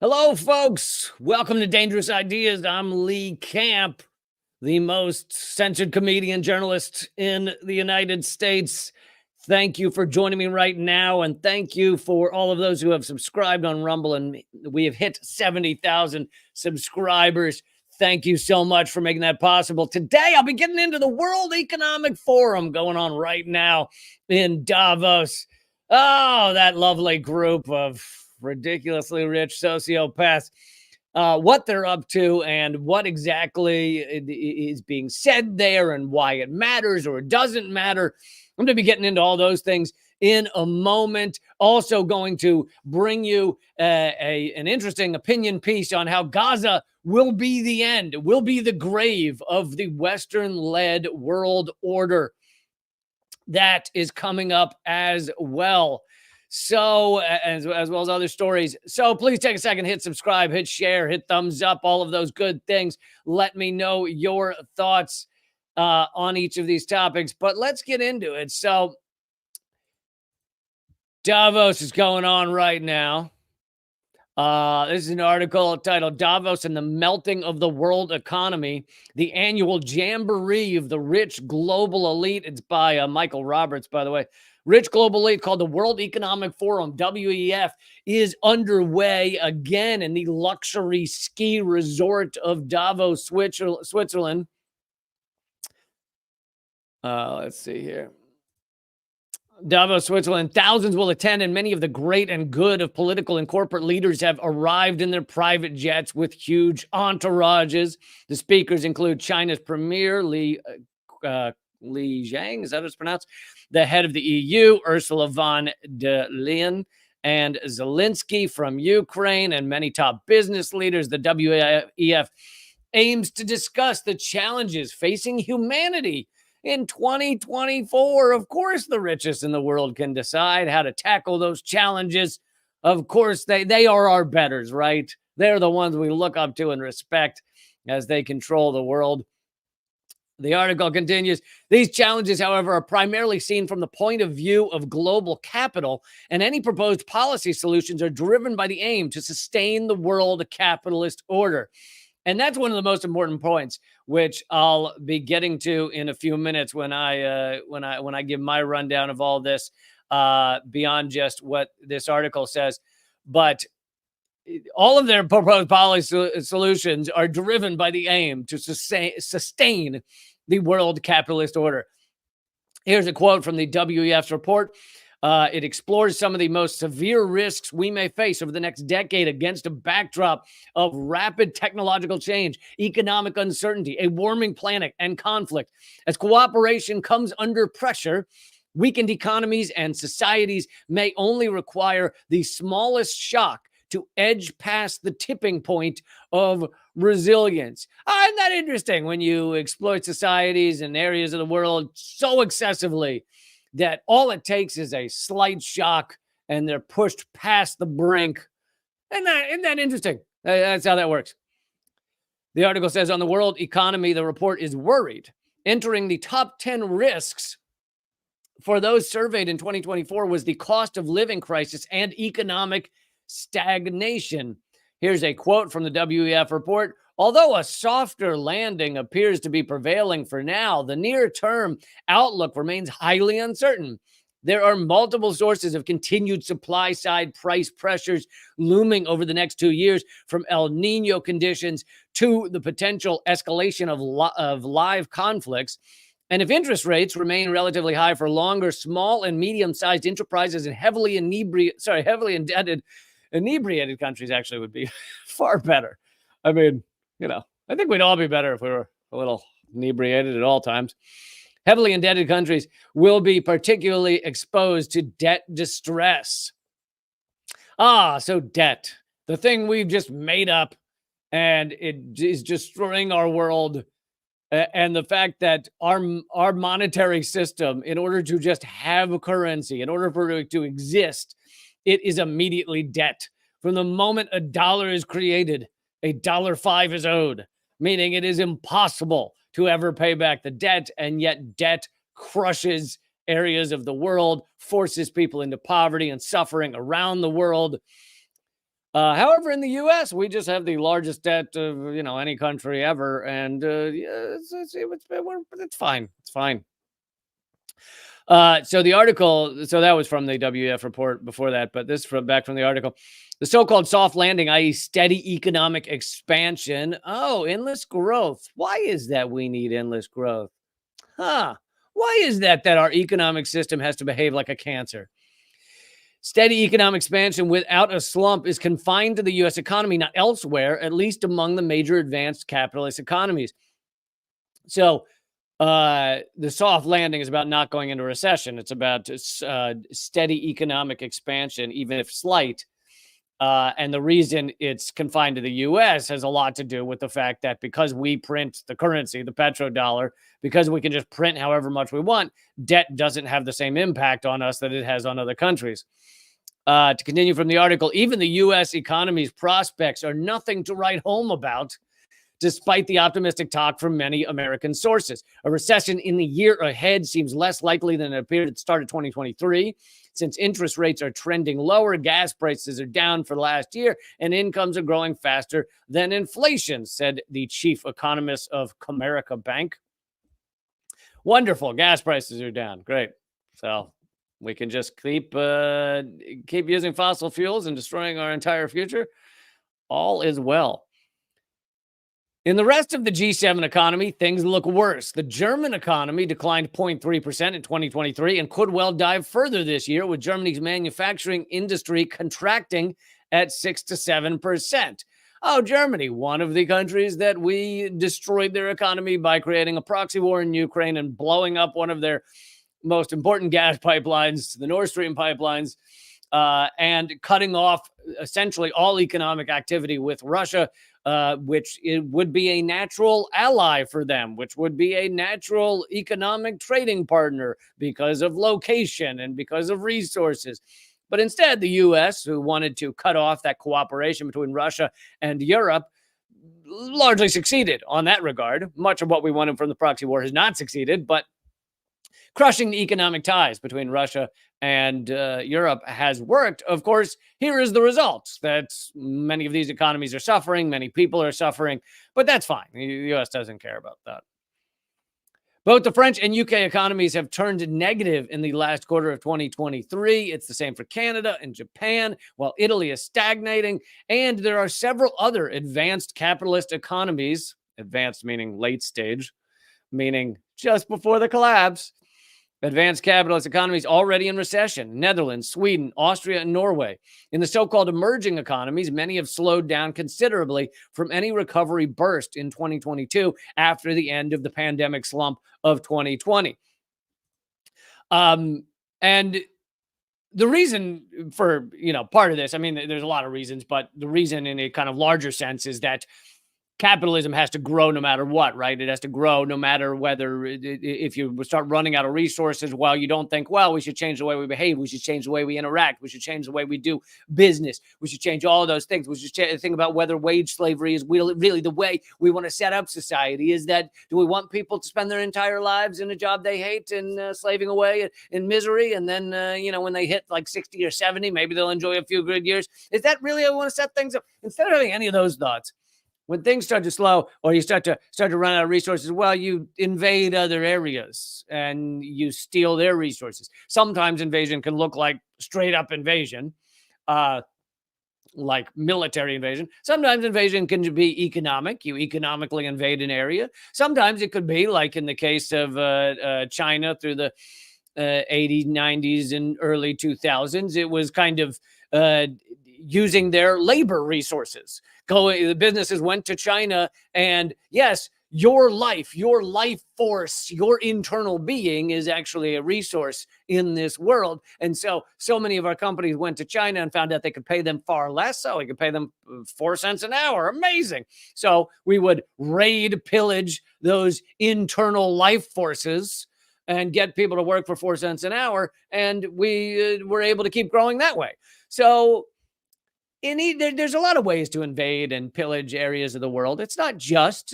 Hello, folks. Welcome to Dangerous Ideas. I'm Lee Camp, the most censored comedian journalist in the United States. Thank you for joining me right now, and thank you for all of those who have subscribed on Rumble. And we have hit 70,000 subscribers. Thank you so much for making that possible. Today, I'll be getting into the World Economic Forum going on right now in Davos. Oh, that lovely group of ridiculously rich sociopaths, what they're up to and what exactly is being said there and why it matters or it doesn't matter. I'm going to be getting into all those things in a moment. Also going to bring you an interesting opinion piece on how Gaza will be the end, will be the grave of the Western-led world order. That is coming up as well. So, as well as other stories. So please take a second, hit subscribe, hit share, hit thumbs up, all of those good things. Let me know your thoughts on each of these topics. But let's get into it. So, Davos is going on right now. This is an article titled Davos and the Melting of the World Economy, the annual jamboree of the rich global elite. It's by Michael Roberts, by the way. Rich global elite called the World Economic Forum, WEF, is underway again in the luxury ski resort of Davos, Switzerland. Let's see here. Davos, Switzerland. Thousands will attend, and many of the great and good of political and corporate leaders have arrived in their private jets with huge entourages. The speakers include China's Premier Li Jiang, is that how it's pronounced? The head of the EU, Ursula von der Leyen, and Zelensky from Ukraine, and many top business leaders. The WEF aims to discuss the challenges facing humanity in 2024. Of course, the richest in the world can decide how to tackle those challenges. Of course, they are our betters, right? They're the ones we look up to and respect as they control the world. The article continues, these challenges, however, are primarily seen from the point of view of global capital, and any proposed policy solutions are driven by the aim to sustain the world capitalist order. And that's one of the most important points, which I'll be getting to in a few minutes when I give my rundown of all this, beyond just what this article says. But all of their proposed policy solutions are driven by the aim to sustain the world capitalist order. Here's a quote from the WEF's report. It explores some of the most severe risks we may face over the next decade against a backdrop of rapid technological change, economic uncertainty, a warming planet, and conflict. As cooperation comes under pressure, weakened economies and societies may only require the smallest shock to edge past the tipping point of resilience. Isn't that interesting when you exploit societies and areas of the world so excessively that all it takes is a slight shock and they're pushed past the brink? Isn't that interesting? That's how that works. The article says on the world economy, the report is worried. Entering the top 10 risks for those surveyed in 2024 was the cost of living crisis and economic stagnation. Here's a quote from the WEF report. Although a softer landing appears to be prevailing for now, the near-term outlook remains highly uncertain. There are multiple sources of continued supply-side price pressures looming over the next 2 years, from El Nino conditions to the potential escalation of live conflicts. And if interest rates remain relatively high for longer, small and medium-sized enterprises and heavily inebriated countries actually would be far better. I mean, I think we'd all be better if we were a little inebriated at all times. Heavily indebted countries will be particularly exposed to debt distress. So debt, the thing we've just made up, and it is destroying our world. And the fact that our monetary system, in order to just have a currency, in order for it to exist, it is immediately debt. From the moment a dollar is created, $1.05 is owed, meaning it is impossible to ever pay back the debt, and yet debt crushes areas of the world, forces people into poverty and suffering around the world. However, in the U.S., we just have the largest debt of any country ever, and yeah, it's fine. It's fine. So the article, so that was from the WEF report before that, but this from back from the article. The so-called soft landing, i.e., steady economic expansion. Oh, endless growth. Why is that we need endless growth? Huh? Why is that our economic system has to behave like a cancer? Steady economic expansion without a slump is confined to the U.S. economy, not elsewhere, at least among the major advanced capitalist economies. So the soft landing is about not going into recession. It's about steady economic expansion, even if slight. And the reason it's confined to the U.S. has a lot to do with the fact that because we print the currency, the petrodollar, because we can just print however much we want, debt doesn't have the same impact on us that it has on other countries. To continue from the article, even the U.S. economy's prospects are nothing to write home about, despite the optimistic talk from many American sources. A recession in the year ahead seems less likely than it appeared at the start of 2023. Since interest rates are trending lower, gas prices are down for last year, and incomes are growing faster than inflation, said the chief economist of Comerica Bank. Wonderful. Gas prices are down. Great. So we can just keep using fossil fuels and destroying our entire future. All is well. In the rest of the G7 economy, things look worse. The German economy declined 0.3% in 2023 and could well dive further this year, with Germany's manufacturing industry contracting at 6 to 7%. Oh, Germany, one of the countries that we destroyed their economy by creating a proxy war in Ukraine and blowing up one of their most important gas pipelines, the Nord Stream pipelines, and cutting off essentially all economic activity with Russia, which it would be a natural ally for them, which would be a natural economic trading partner because of location and because of resources. But instead, the U.S., who wanted to cut off that cooperation between Russia and Europe, largely succeeded on that regard. Much of what we wanted from the proxy war has not succeeded, but crushing the economic ties between Russia and Europe has worked. Of course, here is the result, that many of these economies are suffering, many people are suffering, but that's fine. The U.S. doesn't care about that. Both the French and UK economies have turned negative in the last quarter of 2023. It's the same for Canada and Japan, while Italy is stagnating. And there are several other advanced capitalist economies, advanced meaning late stage, meaning just before the collapse, advanced capitalist economies already in recession: Netherlands, Sweden, Austria, and Norway. In the so-called emerging economies, many have slowed down considerably from any recovery burst in 2022 after the end of the pandemic slump of 2020. And the reason for, part of this, I mean, there's a lot of reasons, but the reason in a kind of larger sense is that capitalism has to grow no matter what, right? It has to grow no matter whether if you start running out of resources, well, you don't think, well, we should change the way we behave. We should change the way we interact. We should change the way we do business. We should change all of those things. We should think about whether wage slavery is really the way we want to set up society. Is that, do we want people to spend their entire lives in a job they hate and slaving away in misery? And then, when they hit like 60 or 70, maybe they'll enjoy a few good years. Is that really how we want to set things up? Instead of having any of those thoughts, when things start to slow or you start to run out of resources, well, you invade other areas and you steal their resources. Sometimes invasion can look like straight up invasion, like military invasion. Sometimes invasion can be economic. You economically invade an area. Sometimes it could be like in the case of China through the 80s, 90s, and early 2000s. It was kind of using their labor resources. The businesses went to China, and yes, your life force, your internal being is actually a resource in this world. And so many of our companies went to China and found out they could pay them far less. So we could pay them 4 cents an hour. Amazing. So we would pillage those internal life forces and get people to work for 4 cents an hour. And we were able to keep growing that way. So there's a lot of ways to invade and pillage areas of the world. It's not just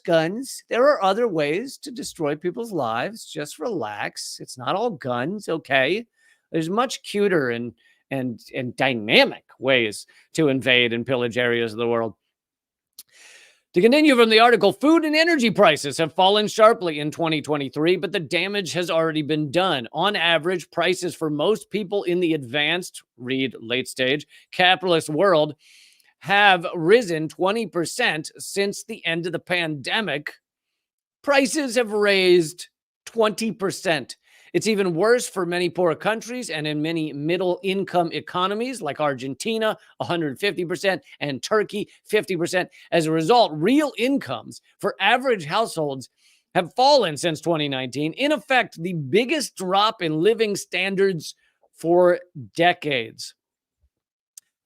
guns. There are other ways to destroy people's lives. Just relax. It's not all guns, okay? There's much cuter and and dynamic ways to invade and pillage areas of the world. To continue from the article, food and energy prices have fallen sharply in 2023, but the damage has already been done. On average, prices for most people in the advanced, read late stage, capitalist world have risen 20% since the end of the pandemic. Prices have raised 20%. It's even worse for many poorer countries and in many middle-income economies like Argentina, 150%, and Turkey, 50%. As a result, real incomes for average households have fallen since 2019. In effect, the biggest drop in living standards for decades.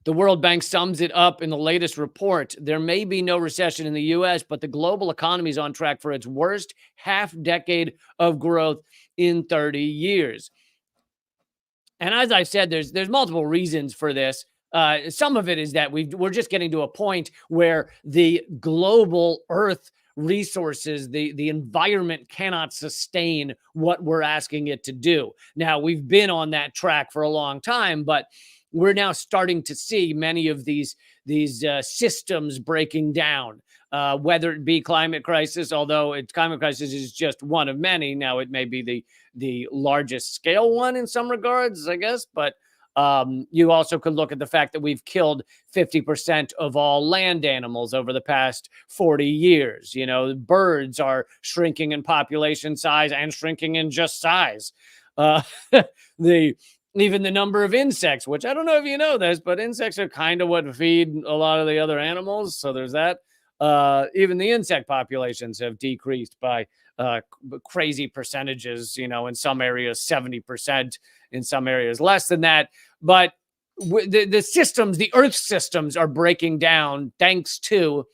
The World Bank sums it up in the latest report. There may be no recession in the U.S., but the global economy is on track for its worst half-decade of growth in 30 years. And as I said, there's multiple reasons for this. Some of it is that we're just getting to a point where the global Earth resources, the environment cannot sustain what we're asking it to do. Now, we've been on that track for a long time, but we're now starting to see many of these systems breaking down, whether it be climate crisis, although climate crisis is just one of many. Now, it may be the largest scale one in some regards, I guess, but you also could look at the fact that we've killed 50% of all land animals over the past 40 years. You know, birds are shrinking in population size and shrinking in just size. Even the number of insects, which I don't know if you know this, but insects are kind of what feed a lot of the other animals. So there's that. Even the insect populations have decreased by crazy percentages, you know, in some areas 70%, in some areas less than that. But the systems, the Earth systems are breaking down thanks to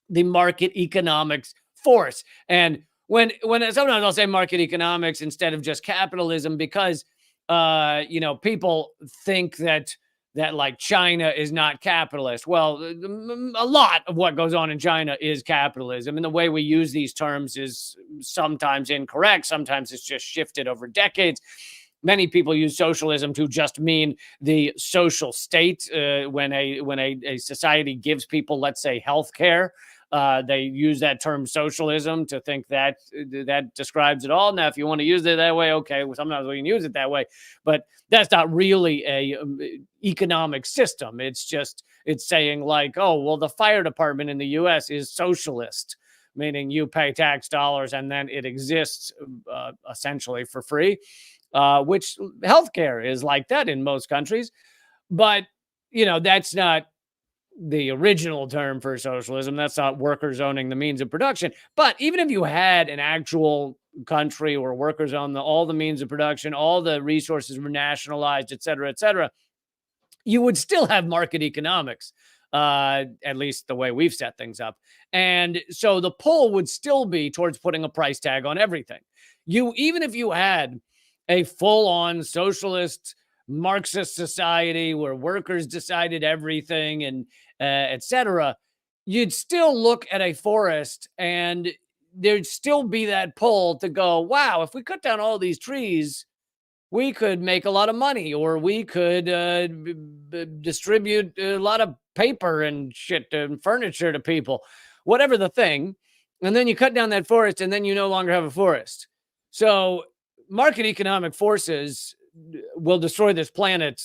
the market economics force. And when sometimes I'll say market economics instead of just capitalism, because you know, people think that like China is not capitalist. Well, a lot of what goes on in China is capitalism. And the way we use these terms is sometimes incorrect. Sometimes it's just shifted over decades. Many people use socialism to just mean the social state. When a society gives people, let's say, health care, they use that term socialism to think that describes it all. Now, if you want to use it that way, okay, well, sometimes we can use it that way, but that's not really a economic system. It's saying like, oh, well, the fire department in the U.S. is socialist, meaning you pay tax dollars and then it exists essentially for free, which healthcare is like that in most countries. But, you know, that's not the original term for socialism. That's not workers owning the means of production. But even if you had an actual country where workers own all the means of production, all the resources were nationalized, et cetera, you would still have market economics, at least the way we've set things up. And so the pull would still be towards putting a price tag on everything. Even if you had a full-on socialist Marxist society where workers decided everything and et cetera, you'd still look at a forest and there'd still be that pull to go, wow, if we cut down all these trees, we could make a lot of money, or we could distribute a lot of paper and shit and furniture to people, whatever the thing. And then you cut down that forest and then you no longer have a forest. So market economic forces will destroy this planet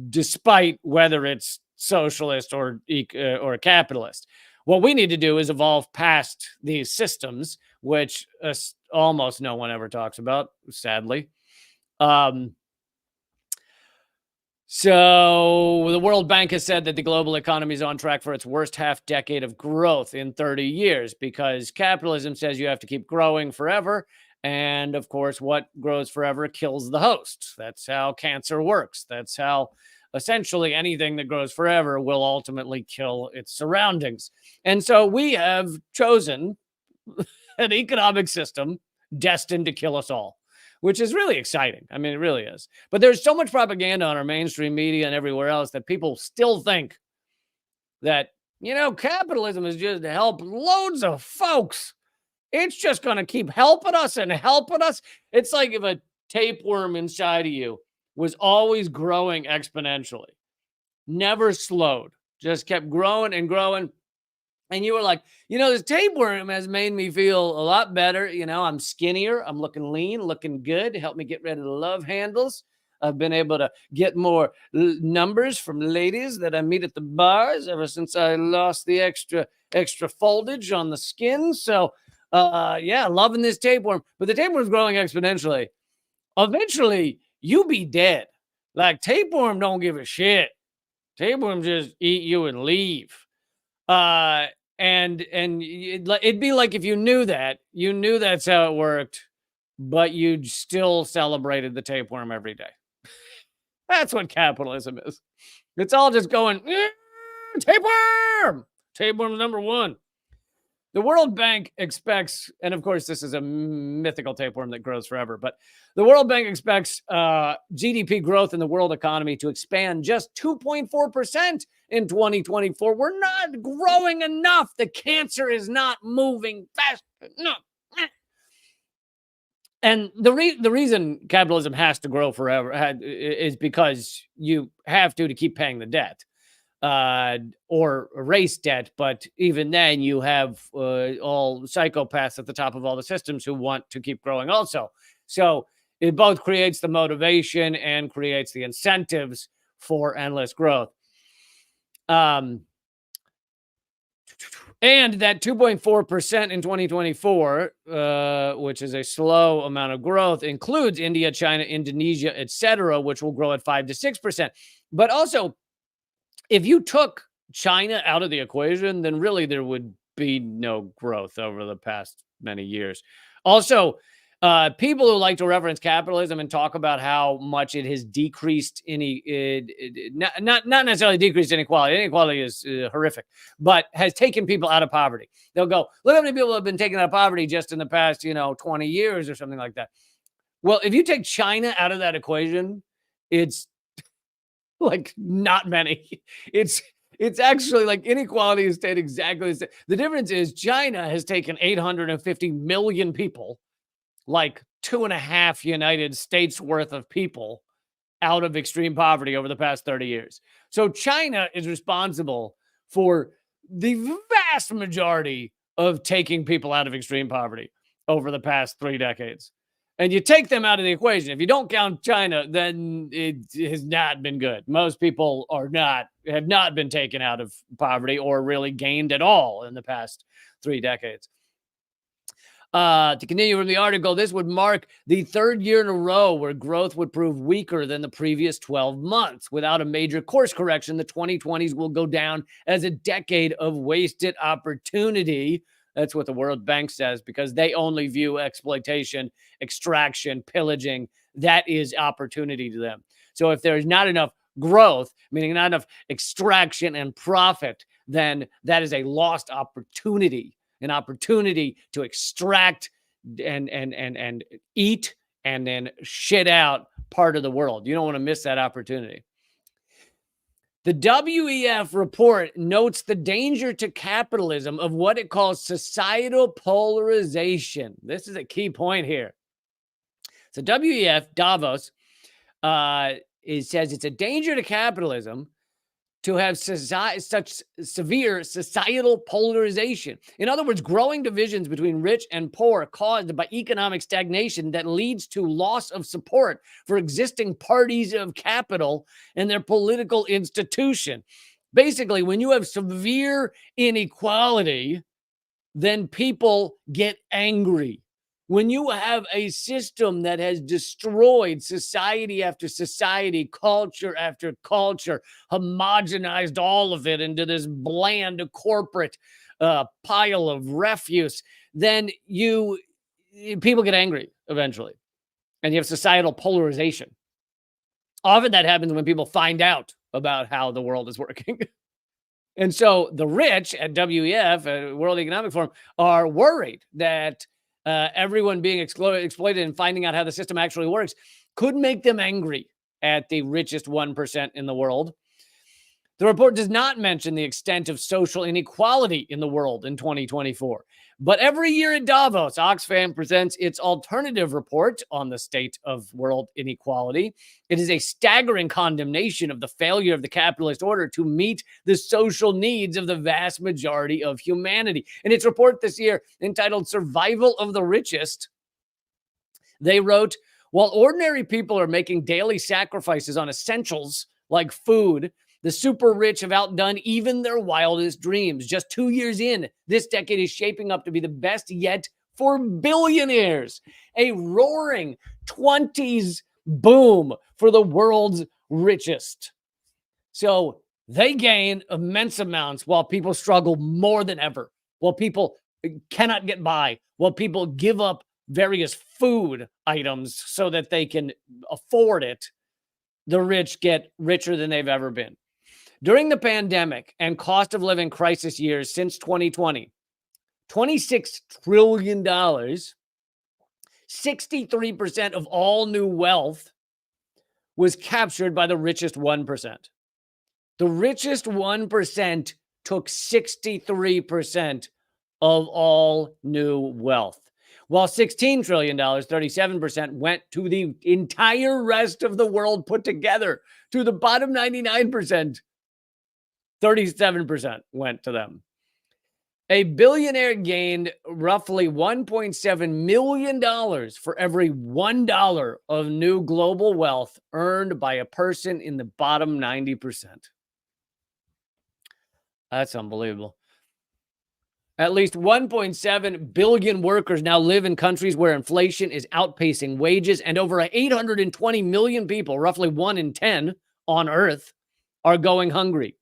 despite whether it's socialist or capitalist. What we need to do is evolve past these systems, which almost no one ever talks about, sadly. So the World Bank has said that the global economy is on track for its worst half decade of growth in 30 years because capitalism says you have to keep growing forever. And of course, what grows forever kills the host. That's how cancer works. That's how essentially anything that grows forever will ultimately kill its surroundings. And so we have chosen an economic system destined to kill us all, which is really exciting. I mean, it really is. But there's so much propaganda on our mainstream media and everywhere else that people still think that, you know, capitalism is just to help loads of folks. It's just going to keep helping us and helping us. It's like if a tapeworm inside of you was always growing exponentially, never slowed, just kept growing and growing. And you were like, this tapeworm has made me feel a lot better. I'm skinnier. I'm looking lean, looking good. Help me get rid of the love handles. I've been able to get more numbers from ladies that I meet at the bars ever since I lost the extra foldage on the skin. So, yeah, loving this tapeworm. But the tapeworm's growing exponentially. Eventually, you be dead. Like, tapeworm don't give a shit. Tapeworm just eat you and leave. And it'd be like if you knew that's how it worked, but you still celebrated the tapeworm every day. That's what capitalism is. It's all just going, tapeworm! Tapeworm's number one. The World Bank expects, and of course, this is a mythical tapeworm that grows forever, but the World Bank expects GDP growth in the world economy to expand just 2.4% in 2024. We're not growing enough. The cancer is not moving fast enough. And the reason capitalism has to grow forever is because you have to keep paying the debt. Or erase debt, but even then you have all psychopaths at the top of all the systems who want to keep growing also. So it both creates the motivation and creates the incentives for endless growth. And that 2.4% in 2024, which is a slow amount of growth, includes India, China, Indonesia, etc., which will grow at 5 to 6%. But also, if you took China out of the equation, then really there would be no growth over the past many years. Also, people who like to reference capitalism and talk about how much it has decreased not necessarily decreased inequality. Inequality is horrific, but has taken people out of poverty. They'll go, look how many people have been taken out of poverty just in the past, 20 years or something like that. Well, if you take China out of that equation, it's like not many. It's actually like inequality has stayed exactly the same. The difference is China has taken 850 million people, like 2.5 United States worth of people, out of extreme poverty over the past 30 years. So China is responsible for the vast majority of taking people out of extreme poverty over the past 3 decades. And you take them out of the equation. If you don't count China, then it has not been good. Most people have not been taken out of poverty or really gained at all in the past 3 decades. To continue from the article, this would mark the 3rd year in a row where growth would prove weaker than the previous 12 months. Without a major course correction, the 2020s will go down as a decade of wasted opportunity. That's what the World Bank says, because they only view exploitation, extraction, pillaging. That is opportunity to them. So if there's not enough growth, meaning not enough extraction and profit, then that is a lost opportunity, an opportunity to extract and eat and then shit out part of the world. You don't want to miss that opportunity. The WEF report notes the danger to capitalism of what it calls societal polarization. This is a key point here. So WEF, Davos, it says it's a danger to capitalism to have such severe societal polarization. In other words, growing divisions between rich and poor caused by economic stagnation that leads to loss of support for existing parties of capital and their political institution. Basically, when you have severe inequality, then people get angry. When you have a system that has destroyed society after society, culture after culture, homogenized all of it into this bland corporate pile of refuse, then people get angry eventually. And you have societal polarization. Often that happens when people find out about how the world is working. And so the rich at WEF, World Economic Forum, are worried that everyone being exploited and finding out how the system actually works could make them angry at the richest 1% in the world. The report does not mention the extent of social inequality in the world in 2024. But every year at Davos, Oxfam presents its alternative report on the state of world inequality. It is a staggering condemnation of the failure of the capitalist order to meet the social needs of the vast majority of humanity. In its report this year, entitled Survival of the Richest, they wrote, while ordinary people are making daily sacrifices on essentials like food, the super rich have outdone even their wildest dreams. Just 2 years in, this decade is shaping up to be the best yet for billionaires. A roaring 20s boom for the world's richest. So they gain immense amounts while people struggle more than ever, while people cannot get by, while people give up various food items so that they can afford it. The rich get richer than they've ever been. During the pandemic and cost of living crisis years since 2020, $26 trillion, 63% of all new wealth was captured by the richest 1%. The richest 1% took 63% of all new wealth, while $16 trillion, 37%, went to the entire rest of the world put together. To the bottom 99%, 37% went to them. A billionaire gained roughly $1.7 million for every $1 of new global wealth earned by a person in the bottom 90%. That's unbelievable. At least 1.7 billion workers now live in countries where inflation is outpacing wages, and over 820 million people, roughly 1 in 10 on Earth, are going hungry.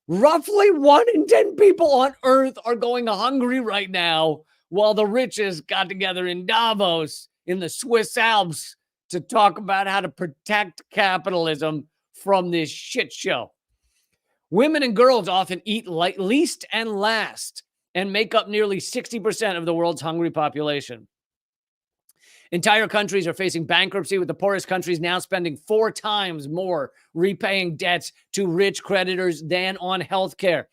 Roughly 1 in 10 people on Earth are going hungry right now, while the richest got together in Davos in the Swiss Alps to talk about how to protect capitalism from this shit show. Women and girls often eat least and last and make up nearly 60% of the world's hungry population. Entire countries are facing bankruptcy, with the poorest countries now spending 4 times more repaying debts to rich creditors than on healthcare.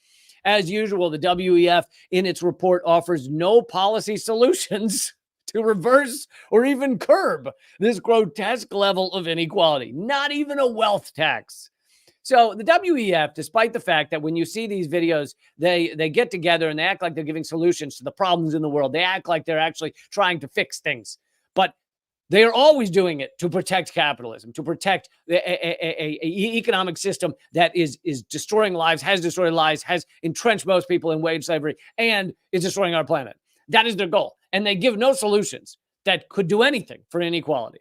As usual, the WEF in its report offers no policy solutions to reverse or even curb this grotesque level of inequality. Not even a wealth tax. So the WEF, despite the fact that when you see these videos, they get together and they act like they're giving solutions to the problems in the world. They act like they're actually trying to fix things. But they are always doing it to protect capitalism, to protect an economic system that is destroying lives, has destroyed lives, has entrenched most people in wage slavery, and is destroying our planet. That is their goal. And they give no solutions that could do anything for inequality.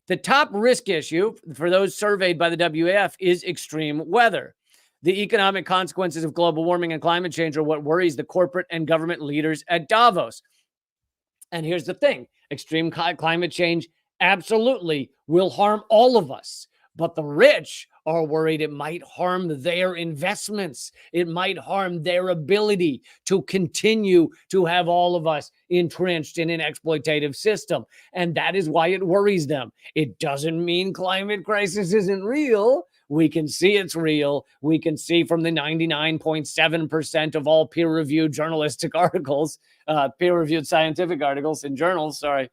The top risk issue for those surveyed by the WEF is extreme weather. The economic consequences of global warming and climate change are what worries the corporate and government leaders at Davos. And here's the thing. Extreme climate change absolutely will harm all of us. But the rich are worried it might harm their investments. It might harm their ability to continue to have all of us entrenched in an exploitative system. And that is why it worries them. It doesn't mean climate crisis isn't real. We can see it's real. We can see from the 99.7% of all peer-reviewed journalistic articles, peer-reviewed scientific articles in journals, so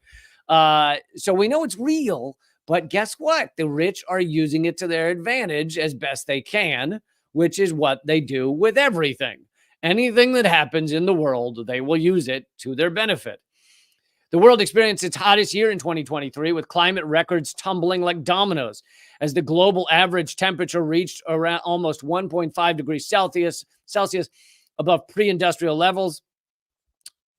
we know it's real, but guess what? The rich are using it to their advantage as best they can, which is what they do with everything. Anything that happens in the world, they will use it to their benefit. The world experienced its hottest year in 2023, with climate records tumbling like dominoes as the global average temperature reached around almost 1.5 degrees Celsius above pre-industrial levels.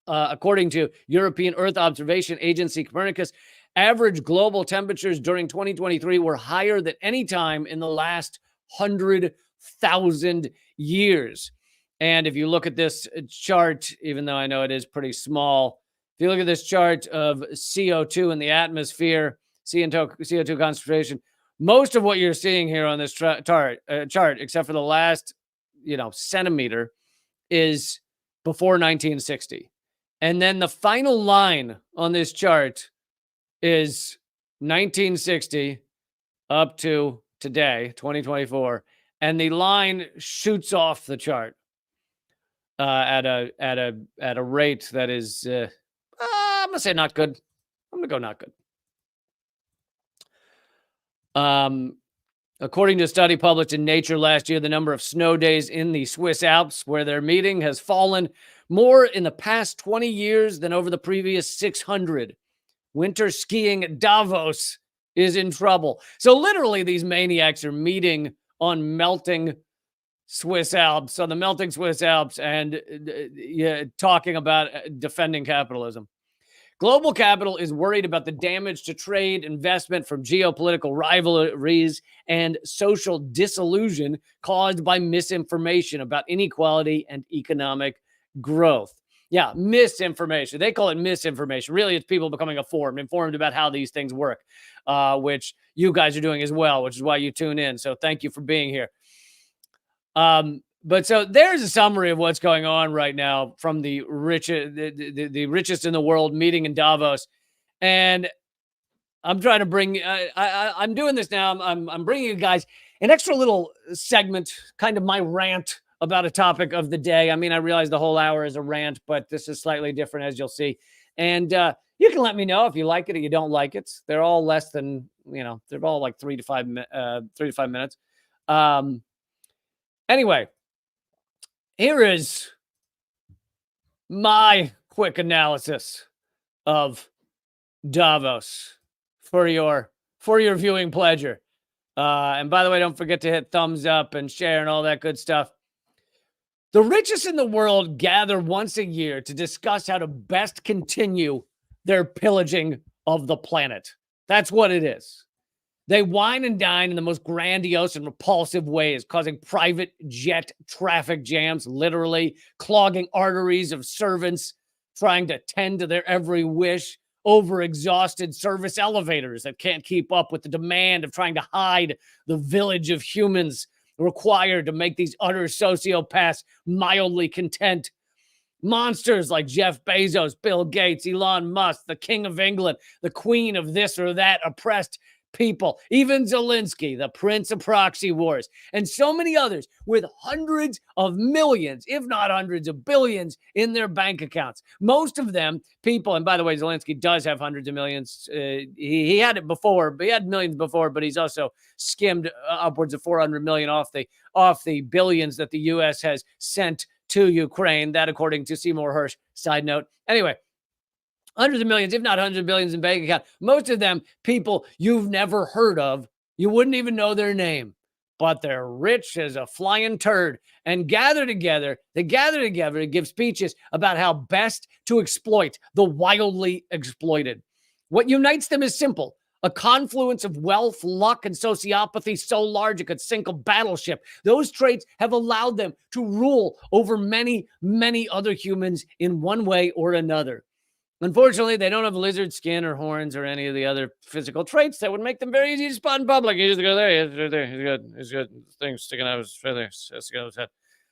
According to European Earth Observation Agency Copernicus, average global temperatures during 2023 were higher than any time in the last 100,000 years. And if you look at this chart, even though I know it is pretty small, if you look at this chart of CO2 in the atmosphere, CO2 concentration, most of what you're seeing here on this chart, except for the last, centimeter, is before 1960. And then the final line on this chart is 1960 up to today, 2024. and the line shoots off the chart at a rate that is, I'm gonna say not good. I'm gonna go not good. According to a study published in Nature last year, the number of snow days in the Swiss Alps where they're meeting has fallen more in the past 20 years than over the previous 600. Winter skiing at Davos is in trouble. So literally these maniacs are meeting on melting Swiss Alps, on the melting Swiss Alps, and talking about defending capitalism. Global capital is worried about the damage to trade, investment from geopolitical rivalries, and social disillusion caused by misinformation about inequality and economic growth. Yeah, misinformation. They call it misinformation. Really, it's people becoming informed about how these things work, which you guys are doing as well, which is why you tune in. So thank you for being here. But so there's a summary of what's going on right now from the richest, the richest in the world meeting in Davos, and I'm trying to bring. I'm doing this now. I'm bringing you guys an extra little segment, kind of my rant about a topic of the day. I mean, I realize the whole hour is a rant, but this is slightly different, as you'll see. And you can let me know if you like it or you don't like it. They're all less than, they're all like 3 to 5 minutes. Anyway, here is my quick analysis of Davos for your viewing pleasure. And by the way, don't forget to hit thumbs up and share and all that good stuff. The richest in the world gather once a year to discuss how to best continue their pillaging of the planet. That's what it is. They wine and dine in the most grandiose and repulsive ways, causing private jet traffic jams, literally clogging arteries of servants trying to tend to their every wish, overexhausted service elevators that can't keep up with the demand of trying to hide the village of humans required to make these utter sociopaths mildly content. Monsters like Jeff Bezos, Bill Gates, Elon Musk, the King of England, the Queen of this or that oppressed people, even Zelensky, the Prince of Proxy Wars, and so many others with hundreds of millions, if not hundreds of billions in their bank accounts. Most of them people, and by the way, Zelensky does have hundreds of millions. He had it before, but he had millions before, but he's also skimmed upwards of 400 million off the billions that the U.S. has sent to Ukraine. That according to Seymour Hersh. Side note. Anyway, hundreds of millions, if not hundreds of billions in bank account. Most of them people you've never heard of. You wouldn't even know their name, but they're rich as a flying turd and gather together. They gather together to give speeches about how best to exploit the wildly exploited. What unites them is simple. A confluence of wealth, luck, and sociopathy so large it could sink a battleship. Those traits have allowed them to rule over many, many other humans in one way or another. Unfortunately, they don't have lizard skin or horns or any of the other physical traits that would make them very easy to spot in public. You just go there, he's right there, he's good, he's good. Things sticking out of his right there, sticking out of his head.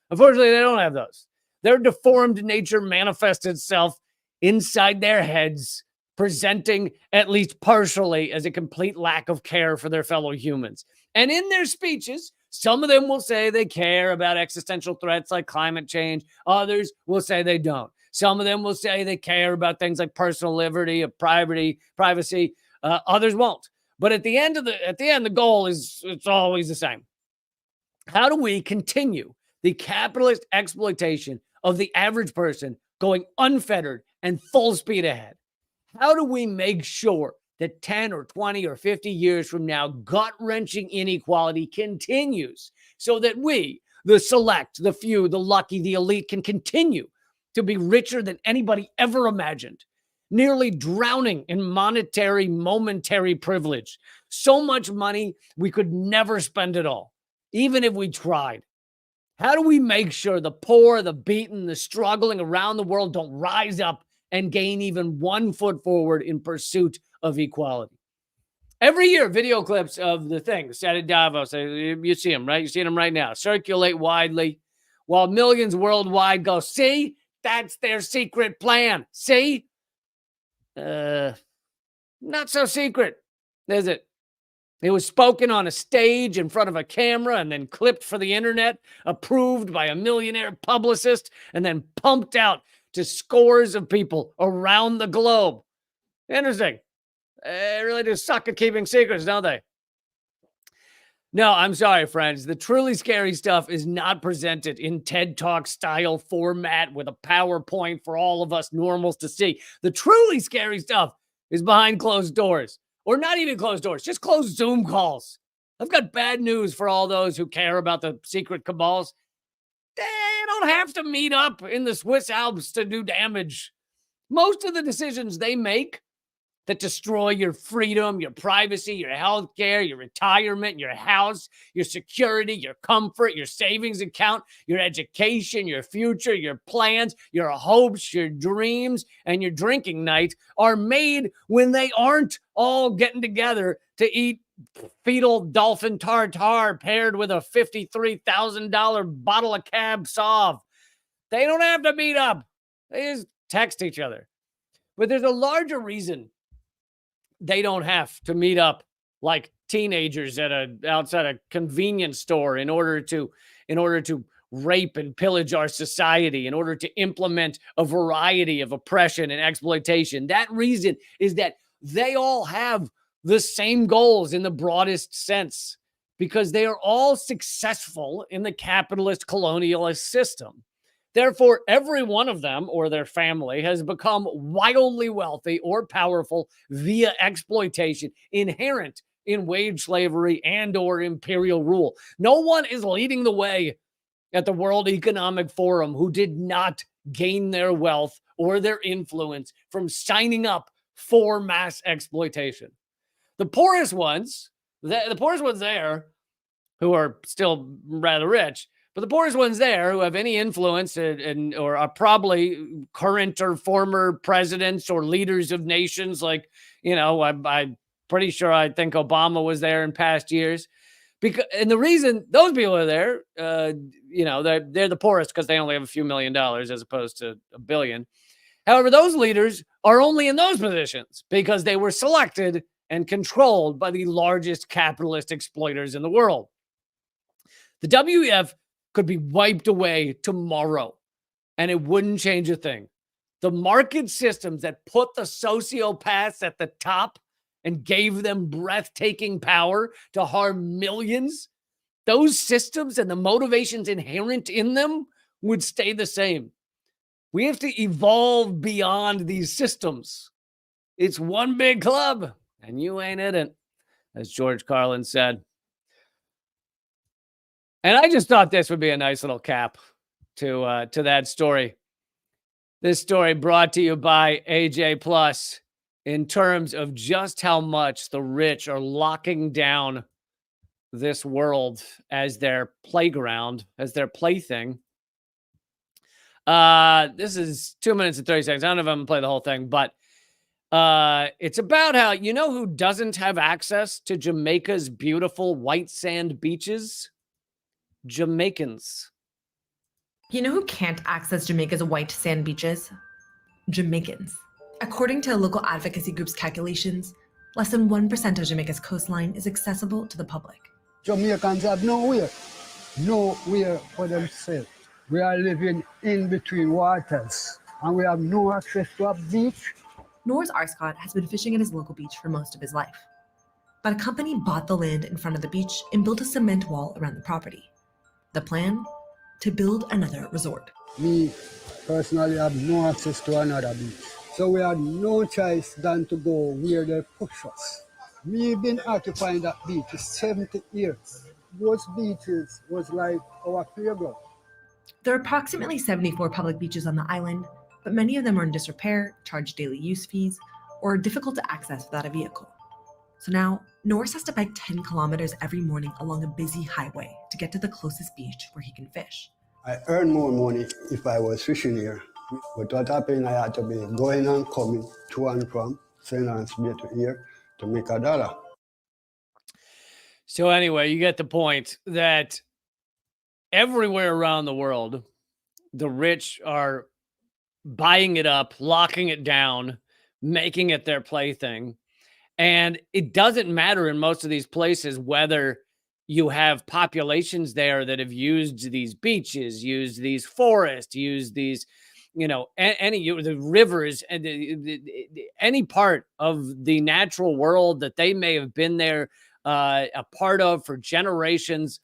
Unfortunately, they don't have those. Their deformed nature manifests itself inside their heads, presenting at least partially as a complete lack of care for their fellow humans. And in their speeches, some of them will say they care about existential threats like climate change. Others will say they don't. Some of them will say they care about things like personal liberty, of privacy. Others won't. But at the end, the goal is it's always the same. How do we continue the capitalist exploitation of the average person going unfettered and full speed ahead? How do we make sure that 10 or 20 or 50 years from now, gut-wrenching inequality continues so that we, the select, the few, the lucky, the elite, can continue to be richer than anybody ever imagined, nearly drowning in monetary, momentary privilege. So much money, we could never spend it all, even if we tried. How do we make sure the poor, the beaten, the struggling around the world don't rise up and gain even 1 foot forward in pursuit of equality? Every year, video clips of the things said at Davos, you see them, right? You see them right now, circulate widely, while millions worldwide go, see, that's their secret plan. See? Not so secret, is it? It was spoken on a stage in front of a camera and then clipped for the internet, approved by a millionaire publicist, and then pumped out to scores of people around the globe. Interesting. They really do suck at keeping secrets, don't they? No, I'm sorry, friends. The truly scary stuff is not presented in TED Talk style format with a PowerPoint for all of us normals to see. The truly scary stuff is behind closed doors, or not even closed doors, just closed Zoom calls. I've got bad news for all those who care about the secret cabals. They don't have to meet up in the Swiss Alps to do damage. Most of the decisions they make that destroy your freedom, your privacy, your health care, your retirement, your house, your security, your comfort, your savings account, your education, your future, your plans, your hopes, your dreams, and your drinking night are made when they aren't all getting together to eat fetal dolphin tartare paired with a $53,000 bottle of Cab Sauv. They don't have to meet up. They just text each other. But there's a larger reason they don't have to meet up like teenagers outside a convenience store in order to rape and pillage our society, in order to implement a variety of oppression and exploitation. That reason is that they all have the same goals in the broadest sense, because they are all successful in the capitalist colonialist system. Therefore, every one of them or their family has become wildly wealthy or powerful via exploitation inherent in wage slavery and or imperial rule. No one is leading the way at the World Economic Forum who did not gain their wealth or their influence from signing up for mass exploitation. The poorest ones there, who are still rather rich, but the poorest ones there who have any influence or are probably current or former presidents or leaders of nations, like, I'm pretty sure I think Obama was there in past years. And the reason those people are there, they're the poorest because they only have a few $1 million as opposed to $1 billion. However, those leaders are only in those positions because they were selected and controlled by the largest capitalist exploiters in the world. The WEF could be wiped away tomorrow, and it wouldn't change a thing. The market systems that put the sociopaths at the top and gave them breathtaking power to harm millions, those systems and the motivations inherent in them would stay the same. We have to evolve beyond these systems. It's one big club, and you ain't in it, as George Carlin said. And I just thought this would be a nice little cap to that story. This story brought to you by AJ Plus in terms of just how much the rich are locking down this world as their playground, as their plaything. This is 2 minutes and 30 seconds. I don't know if I'm going to play the whole thing, but it's about how, who doesn't have access to Jamaica's beautiful white sand beaches? Jamaicans. You know who can't access Jamaica's white sand beaches? Jamaicans. According to local advocacy groups' calculations, less than 1% of Jamaica's coastline is accessible to the public. Jamaicans have nowhere for themselves. We are living in between waters, and we have no access to a beach. Noors Arscott has been fishing at his local beach for most of his life. But a company bought the land in front of the beach and built a cement wall around the property. The plan? To build another resort. Me, personally, have no access to another beach. So we had no choice than to go where they push us. We've been occupying that beach for 70 years. Those beaches was like our playground. There are approximately 74 public beaches on the island, but many of them are in disrepair, charge daily use fees, or are difficult to access without a vehicle. So now, Norris has to bike 10 kilometers every morning along a busy highway to get to the closest beach where he can fish. I earn more money if I was fishing here. But what happened, I had to be going and coming to and from St. Lawrence Bay to here to make $1. So anyway, you get the point that everywhere around the world, the rich are buying it up, locking it down, making it their plaything. And it doesn't matter in most of these places whether you have populations there that have used these beaches, used these forests, used these, the rivers and any part of the natural world that they may have been there a part of for generations.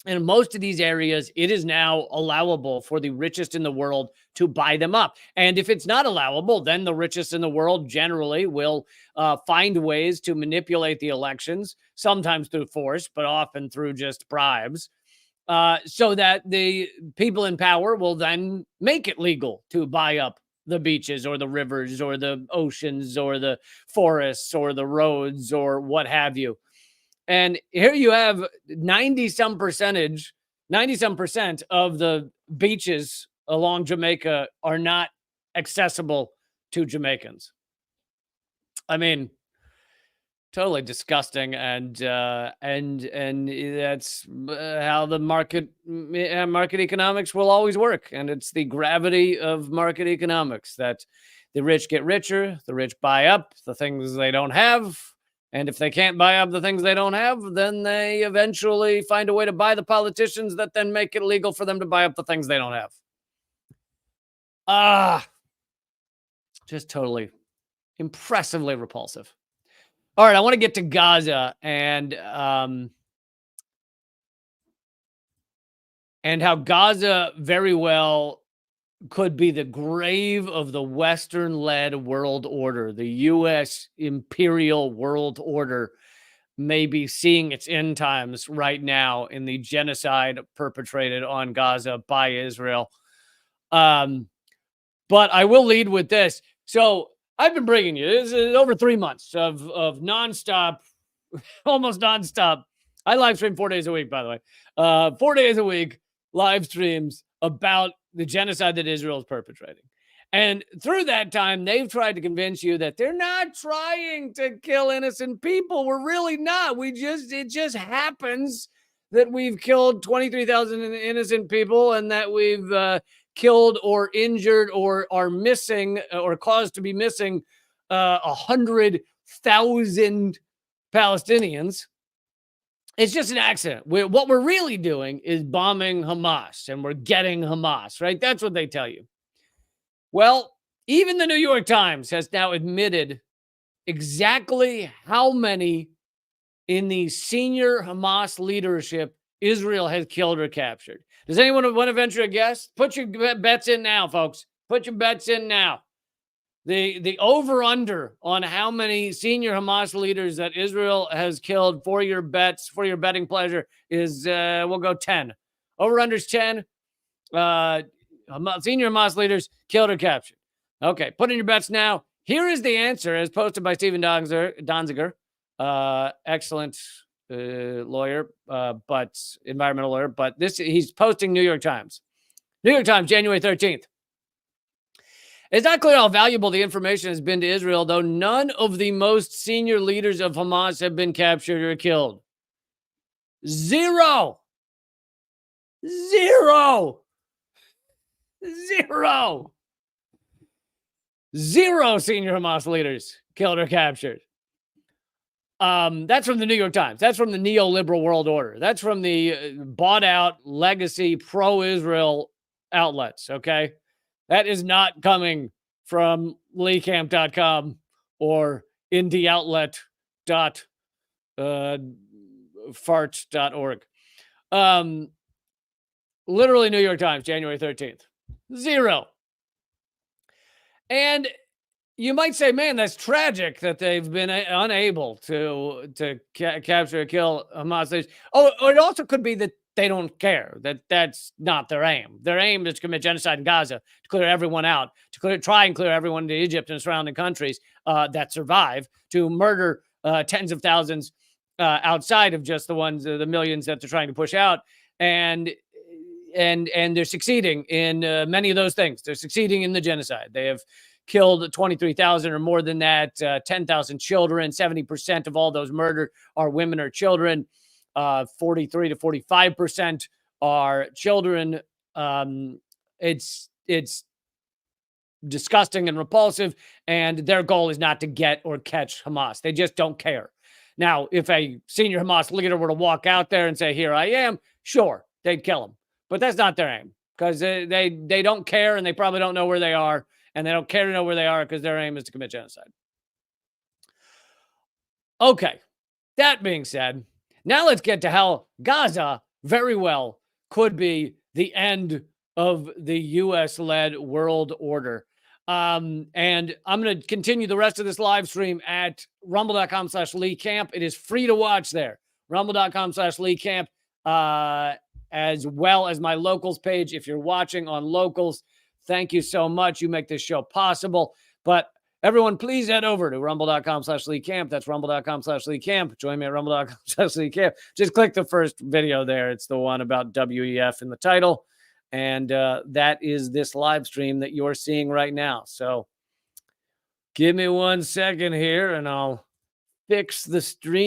And in most of these areas, it is now allowable for the richest in the world to buy them up. And if it's not allowable, then the richest in the world generally will find ways to manipulate the elections, sometimes through force, but often through just bribes, so that the people in power will then make it legal to buy up the beaches or the rivers or the oceans or the forests or the roads or what have you. And here you have 90 some percent of the beaches along Jamaica are not accessible to Jamaicans. I mean, totally disgusting, and that's how the market economics will always work. And it's the gravity of market economics that the rich get richer, the rich buy up the things they don't have. And if they can't buy up the things they don't have, then they eventually find a way to buy the politicians that then make it legal for them to buy up the things they don't have. Just totally impressively repulsive. All right, I want to get to Gaza and how Gaza very well could be the grave of the Western-led world order. The U.S. imperial world order may be seeing its end times right now in the genocide perpetrated on Gaza by Israel. But I will lead with this. So I've been bringing you, this is over 3 months of nonstop, almost nonstop. I live stream 4 days a week, by the way. 4 days a week, live streams about the genocide that Israel is perpetrating. And through that time, they've tried to convince you that they're not trying to kill innocent people. We're really not. It just happens that we've killed 23,000 innocent people and that we've killed or injured or are missing or caused to be missing 100,000 Palestinians. It's just an accident. What we're really doing is bombing Hamas, and we're getting Hamas, right? That's what they tell you. Well, even the New York Times has now admitted exactly how many in the senior Hamas leadership Israel has killed or captured. Does anyone want to venture a guess? Put your bets in now, folks. Put your bets in now. The over-under on how many senior Hamas leaders that Israel has killed for your bets, for your betting pleasure, is, we'll go 10. Over-under's 10. Senior Hamas leaders killed or captured. Okay, put in your bets now. Here is the answer as posted by Stephen Donziger. Excellent lawyer, but environmental lawyer. But he's posting New York Times. New York Times, January 13th. It's not clear how valuable the information has been to Israel, though none of the most senior leaders of Hamas have been captured or killed. Zero senior Hamas leaders killed or captured. That's from the New York Times. That's from the neoliberal world order. That's from the bought out legacy pro-Israel outlets. Okay. That is not coming from leecamp.com or indieoutlet.farts.org. Literally New York Times, January 13th. Zero. And you might say, man, that's tragic that they've been unable to capture or kill Hamas leaders. Oh, or it also could be that they don't care, that's not their aim. Their aim is to commit genocide in Gaza, to clear everyone out, to try and clear everyone into Egypt and surrounding countries that survive, to murder tens of thousands outside of just the millions that they're trying to push out. And they're succeeding in many of those things. They're succeeding in the genocide. They have killed 23,000 or more than that, 10,000 children. 70% of all those murdered are women or children. 43 to 45% are children. It's disgusting and repulsive, and their goal is not to get or catch Hamas. They just don't care. Now, if a senior Hamas leader were to walk out there and say, here I am, sure, they'd kill him. But that's not their aim, because they don't care, and they probably don't know where they are, and they don't care to know where they are because their aim is to commit genocide. Okay, that being said, now let's get to how Gaza very well could be the end of the U.S.-led world order. And I'm going to continue the rest of this live stream at rumble.com/Lee Camp. It is free to watch there. Rumble.com/Lee Camp, as well as my locals page. If you're watching on locals, thank you so much. You make this show possible. But everyone, please head over to rumble.com/Lee Camp. That's rumble.com/Lee Camp. Join me at rumble.com/Lee Camp. Just click the first video there. It's the one about WEF in the title. And that is this live stream that you're seeing right now. So give me 1 second here and I'll fix the stream.